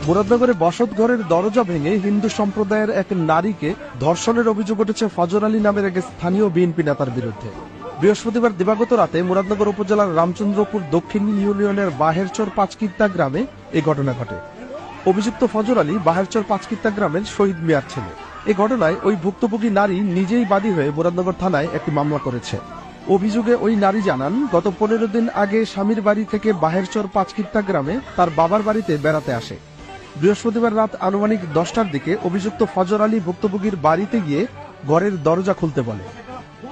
মুরাদনগরে বসত ঘরের দরজা ভেঙে হিন্দু সম্প্রদায়ের এক নারীকে ধর্ষণের অভিযোগ উঠেছে ফজর আলী নামের এক স্থানীয় বিএনপি নেতার বিরুদ্ধে। বৃহস্পতিবার দিবাগত রাতে মুরাদনগর উপজেলার রামচন্দ্রপুর দক্ষিণ ইউনিয়নের বাহেরচর পাঁচকিত্তা গ্রামে এই ঘটনা ঘটে। অভিযুক্ত ফজর আলী বাহেরচর পাঁচকিত্তা গ্রামের শহীদ মিয়ার ছেলে। এই ঘটনায় ওই ভুক্তভোগী নারী নিজেই বাদী হয়ে মুরাদনগর থানায় একটি মামলা করেছে। অভিযোগে ওই নারী জানান, গত 15 দিন আগে স্বামীর বাড়ি থেকে বাহেরচর পাঁচকিত্তা গ্রামে তার বাবার বাড়িতে বেড়াতে আসে। বৃহস্পতিবার রাত আনুমানিক 10টার দিকে অভিযুক্ত ফজর আলী ভুক্তভোগীর বাড়িতে গিয়ে ঘরের দরজা খুলতে বলে।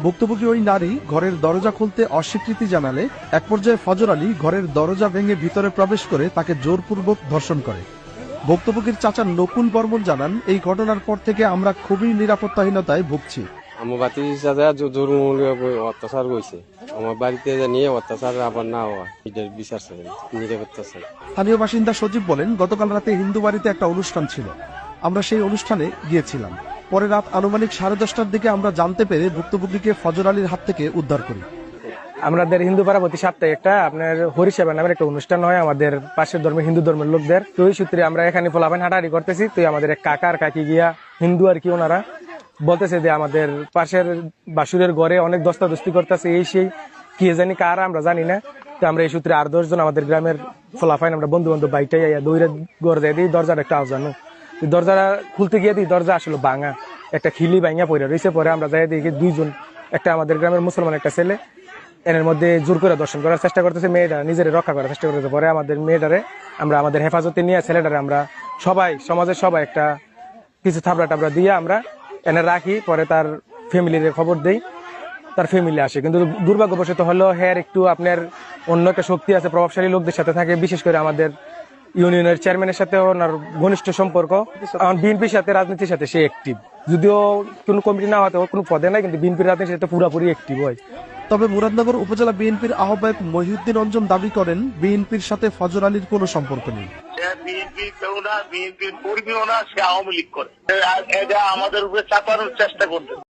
ভুক্তভোগী ওই নারী ঘরের দরজা খুলতে অস্বীকৃতি জানালে এক পর্যায়ে ফজর আলী ঘরের দরজা ভেঙে ভিতরে প্রবেশ করে তাকে জোরপূর্বক ধর্ষণ করে। ভুক্তভোগীর চাচা নকুল বর্মন জানান, এই ঘটনার পর থেকে আমরা খুবই নিরাপত্তাহীনতায় ভুগছি। আমার বাতি অত্যাচার হয়েছে, আমার বাড়িতে নিয়ে অত্যাচার আবার না হওয়া, এটার বিচার চাই, নিরাপত্তা চাই। স্থানীয় বাসিন্দা সজীব বলেন, গতকাল রাতে হিন্দু বাড়িতে একটা অনুষ্ঠান ছিল, আমরা সেই অনুষ্ঠানে গিয়েছিলাম। পরে রাত আনুমানিক 10:30টার দিকে আমরা জানতে পেরে ভুক্তভোগীকে ফজর আলীর হাত থেকে উদ্ধার করি। আমাদের হিন্দু পাড়া প্রতি সপ্তাহে একটা আপনার হরিসেবা নামের একটা অনুষ্ঠান হয় আমাদের পাশের ধর্মের হিন্দু ধর্মের লোকদের। তো ওই সূত্রে আমরা এখানে ফলাফান হাঁটাহাঁটি করতেছি। তো আমাদের এক কাকা আর কাকি গিয়া হিন্দু আর কি ওনারা বলতেছে যে আমাদের পাশের বাসুরের ঘরে অনেক দস্তাদস্তি করতেছে, এই সেই কি জানি কারা আমরা জানি না। তো আমরা এই সূত্রে 8-10 জন আমাদের গ্রামের ফলাফাইন আমরা বন্ধু বান্ধব বাইকটাই দৌড়ে ঘর যাই দিই, দরজাটা একটা আওয়াজানো। দরজাটা খুলতে গিয়ে দিই দরজা আসলে ভাঙা, একটা খিলি ভাঙা পড়ে রয়েছে। পরে আমরা যাই দিই 2 জন, একটা আমাদের গ্রামের মুসলমান একটা ছেলে, এর মধ্যে জোর করে দর্শন করার চেষ্টা করতেছে, মেয়েটা নিজের রক্ষা করার চেষ্টা করতেছে। পরে আমাদের মেয়েটারে আমরা আমাদের হেফাজতে নিয়ে ছেলেটারে আমরা সবাই সমাজের সবাই একটা কিছু থাবড়া টাবড়া দিয়ে আমরা এনে রাখি। পরে তার ফ্যামিলির খবর দেই, তার ফ্যামিলি আসে। কিন্তু দুর্ভাগ্যবশত হলো হ্যার একটু আপনার অন্য একটা শক্তি আছে, প্রভাবশালী লোকদের সাথে থাকে, বিশেষ করে আমাদের ইউনিয়নের চেয়ারম্যানের সাথে ওনার ঘনিষ্ঠ সম্পর্ক। বিএনপির সাথে রাজনীতির সাথে সে অ্যাক্টিভ, যদিও কোনো কমিটি না হতে কোনো পদে নাই, কিন্তু বিএনপির রাজনীতির সাথে পুরোপুরি অ্যাক্টিভ হয়। তবে মুরাদনগর উপজেলা বিএনপির আহ্বায়ক মহিউদ্দিন রঞ্জন দাবি করেন, বিএনপির সাথে ফজর আলীর কোনো সম্পর্ক নেই। বিএনপি কেউ না, বিএনপির কর্মীও না, সে আওয়ামী লীগ করে। এটা আমাদের উপরে চাপানোর চেষ্টা করছে।